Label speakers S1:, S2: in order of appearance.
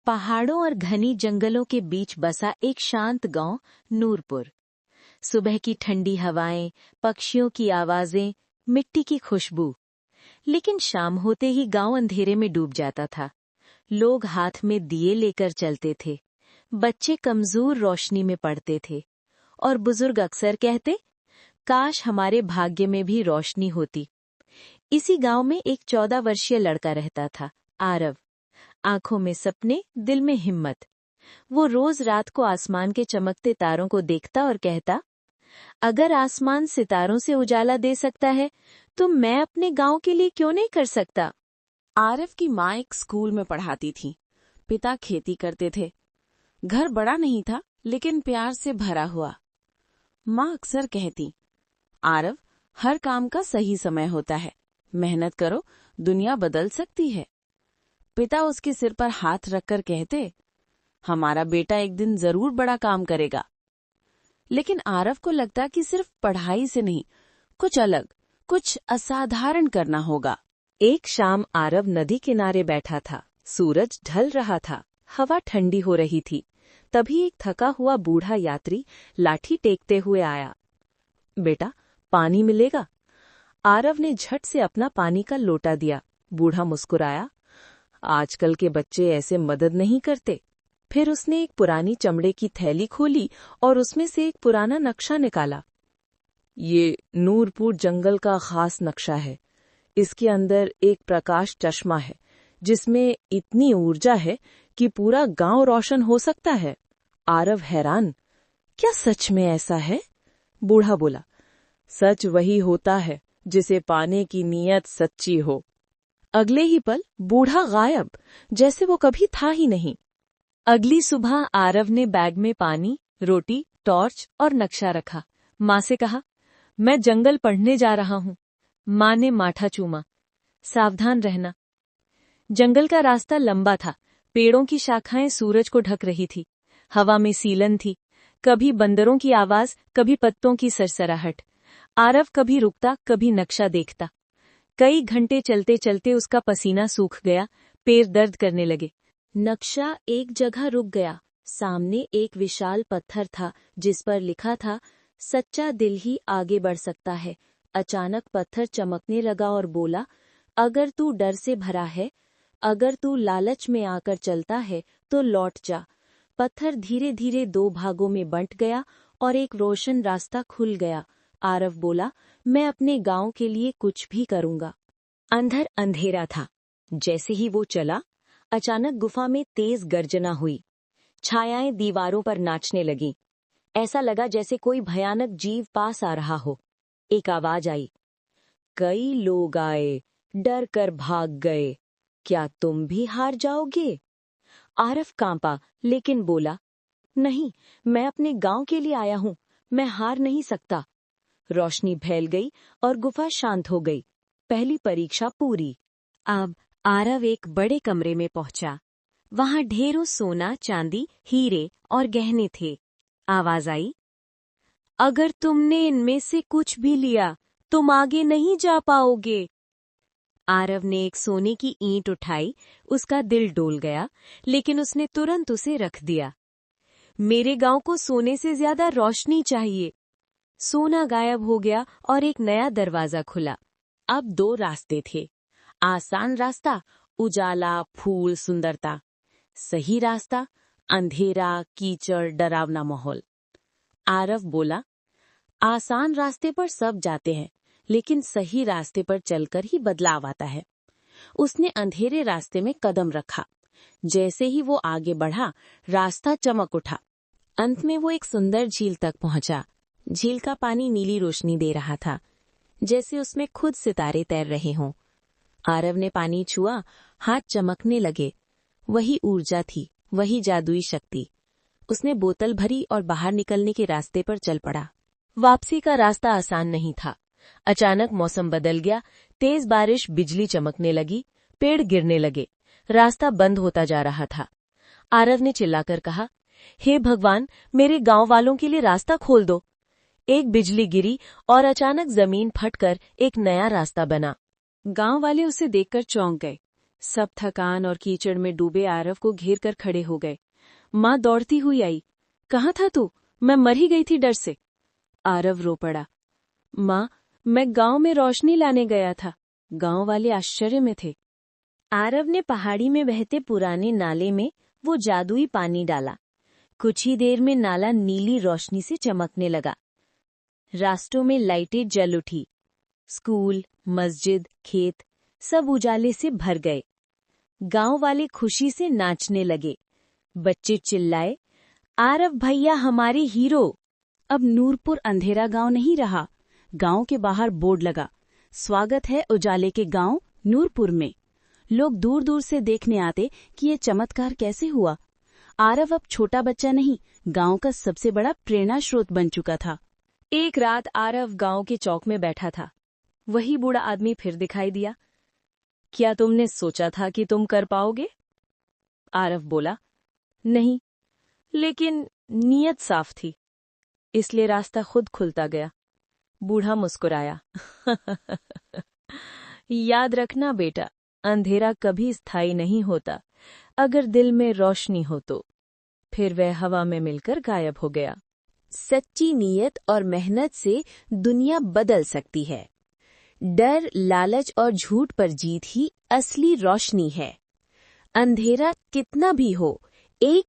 S1: पहाड़ों और घनी जंगलों के बीच बसा एक शांत गांव नूरपुर। सुबह की ठंडी हवाएं, पक्षियों की आवाजें, मिट्टी की खुशबू। लेकिन शाम होते ही गांव अंधेरे में डूब जाता था। लोग हाथ में दिए लेकर चलते थे, बच्चे कमजोर रोशनी में पड़ते थे और बुजुर्ग अक्सर कहते, काश हमारे भाग्य में भी रोशनी होती। इसी गांव में एक 14 वर्षीय लड़का रहता था, आरव। आंखों में सपने, दिल में हिम्मत। वो रोज रात को आसमान के चमकते तारों को देखता और कहता, अगर आसमान सितारों से उजाला दे सकता है तो मैं अपने गांव के लिए क्यों नहीं कर सकता।
S2: आरव की माँ एक स्कूल में पढ़ाती थी, पिता खेती करते थे। घर बड़ा नहीं था लेकिन प्यार से भरा हुआ। माँ अक्सर कहती, आरव, हर काम का सही समय होता है, मेहनत करो, दुनिया बदल सकती है। पिता उसके सिर पर हाथ रखकर कहते, हमारा बेटा एक दिन जरूर बड़ा काम करेगा। लेकिन आरव को लगता कि सिर्फ पढ़ाई से नहीं, कुछ अलग, कुछ असाधारण करना होगा।
S1: एक शाम आरव नदी किनारे बैठा था। सूरज ढल रहा था, हवा ठंडी हो रही थी। तभी एक थका हुआ बूढ़ा यात्री लाठी टेकते हुए आया। बेटा, पानी मिलेगा? आरव ने झट से अपना पानी का लोटा दिया। बूढ़ा मुस्कुराया, आजकल के बच्चे ऐसे मदद नहीं करते। फिर उसने एक पुरानी चमड़े की थैली खोली और उसमें से एक पुराना नक्शा निकाला। ये नूरपुर जंगल का खास नक्शा है। इसके अंदर एक प्रकाश चश्मा है जिसमें इतनी ऊर्जा है कि पूरा गांव रोशन हो सकता है। आरव हैरान, क्या सच में ऐसा है? बूढ़ा बोला, सच वही होता है जिसे पाने की नीयत सच्ची हो। अगले ही पल बूढ़ा गायब, जैसे वो कभी था ही नहीं। अगली सुबह आरव ने बैग में पानी, रोटी, टॉर्च और नक्शा रखा। माँ से कहा, मैं जंगल पढ़ने जा रहा हूँ। माँ ने माथा चूमा, सावधान रहना। जंगल का रास्ता लंबा था, पेड़ों की शाखाएं सूरज को ढक रही थी। हवा में सीलन थी, कभी बंदरों की आवाज, कभी पत्तों की सरसराहट। आरव कभी रुकता, कभी नक्शा देखता। कई घंटे चलते चलते उसका पसीना सूख गया, पैर दर्द करने लगे। नक्शा एक जगह रुक गया। सामने एक विशाल पत्थर था जिस पर लिखा था, सच्चा दिल ही आगे बढ़ सकता है। अचानक पत्थर चमकने लगा और बोला, अगर तू डर से भरा है, अगर तू लालच में आकर चलता है तो लौट जा। पत्थर धीरे धीरे 2 भागों में बंट गया और एक रोशन रास्ता खुल गया। आरव बोला, मैं अपने गांव के लिए कुछ भी करूंगा। अंदर अंधेरा था। जैसे ही वो चला, अचानक गुफा में तेज गर्जना हुई। छायाएं दीवारों पर नाचने लगीं। ऐसा लगा जैसे कोई भयानक जीव पास आ रहा हो। एक आवाज आई, कई लोग आए, डर कर भाग गए, क्या तुम भी हार जाओगे? आरव कांपा लेकिन बोला, नहीं, मैं अपने गांव के लिए आया हूं, मैं हार नहीं सकता। रोशनी फैल गई और गुफा शांत हो गई। पहली परीक्षा पूरी। अब आरव एक बड़े कमरे में पहुंचा। वहां ढेरों सोना, चांदी, हीरे और गहने थे। आवाज आई, अगर तुमने इनमें से कुछ भी लिया, तुम आगे नहीं जा पाओगे। आरव ने एक सोने की ईंट उठाई। उसका दिल डोल गया, लेकिन उसने तुरंत उसे रख दिया। मेरे गांव को सोने से ज्यादा रोशनी चाहिए। सोना गायब हो गया और एक नया दरवाजा खुला। अब 2 रास्ते थे। आसान रास्ता, उजाला, फूल, सुंदरता। सही रास्ता, अंधेरा, कीचड़, डरावना माहौल। आरव बोला, आसान रास्ते पर सब जाते हैं, लेकिन सही रास्ते पर चलकर ही बदलाव आता है। उसने अंधेरे रास्ते में कदम रखा। जैसे ही वो आगे बढ़ा, रास्ता चमक उठा। अंत में वो एक सुंदर झील तक पहुंचा। झील का पानी नीली रोशनी दे रहा था, जैसे उसमें खुद सितारे तैर रहे हों। आरव ने पानी छुआ, हाथ चमकने लगे। वही ऊर्जा थी, वही जादुई शक्ति। उसने बोतल भरी और बाहर निकलने के रास्ते पर चल पड़ा। वापसी का रास्ता आसान नहीं था। अचानक मौसम बदल गया। तेज बारिश, बिजली चमकने लगी, पेड़ गिरने लगे। रास्ता बंद होता जा रहा था। आरव ने चिल्लाकर कहा, हे भगवान, मेरे गांव वालों के लिए रास्ता खोल दो। एक बिजली गिरी और अचानक जमीन फटकर एक नया रास्ता बना। गांव वाले उसे देखकर चौंक गए। सब थकान और कीचड़ में डूबे आरव को घेर कर खड़े हो गए। माँ दौड़ती हुई आई। कहाँ था तू? मैं मर ही गई थी डर से। आरव रो पड़ा। माँ, मैं गांव में रोशनी लाने गया था। गांव वाले आश्चर्य में थे।
S2: आरव ने पहाड़ी में बहते पुराने नाले में वो जादुई पानी डाला। कुछ ही देर में नाला नीली रोशनी से चमकने लगा। रास्तों में लाइटें जल उठी। स्कूल, मस्जिद, खेत सब उजाले से भर गए। गांव वाले खुशी से नाचने लगे। बच्चे चिल्लाए, आरव भैया हमारे हीरो। अब नूरपुर अंधेरा गांव नहीं रहा। गांव के बाहर बोर्ड लगा, स्वागत है उजाले के गांव नूरपुर में। लोग दूर दूर से देखने आते कि ये चमत्कार कैसे हुआ। आरव अब छोटा बच्चा नहीं, गांव का सबसे बड़ा प्रेरणा स्रोत बन चुका था।
S1: एक रात आरव गांव के चौक में बैठा था। वही बूढ़ा आदमी फिर दिखाई दिया। क्या तुमने सोचा था कि तुम कर पाओगे? आरव बोला, नहीं, लेकिन नीयत साफ थी, इसलिए रास्ता खुद खुलता गया। बूढ़ा मुस्कुराया। याद रखना बेटा, अंधेरा कभी स्थायी नहीं होता। अगर दिल में रोशनी हो तो। फिर वह हवा में मिलकर गायब हो गया।
S2: सच्ची नीयत और मेहनत से दुनिया बदल सकती है। डर, लालच और झूठ पर जीत ही असली रोशनी है। अंधेरा कितना भी हो, एक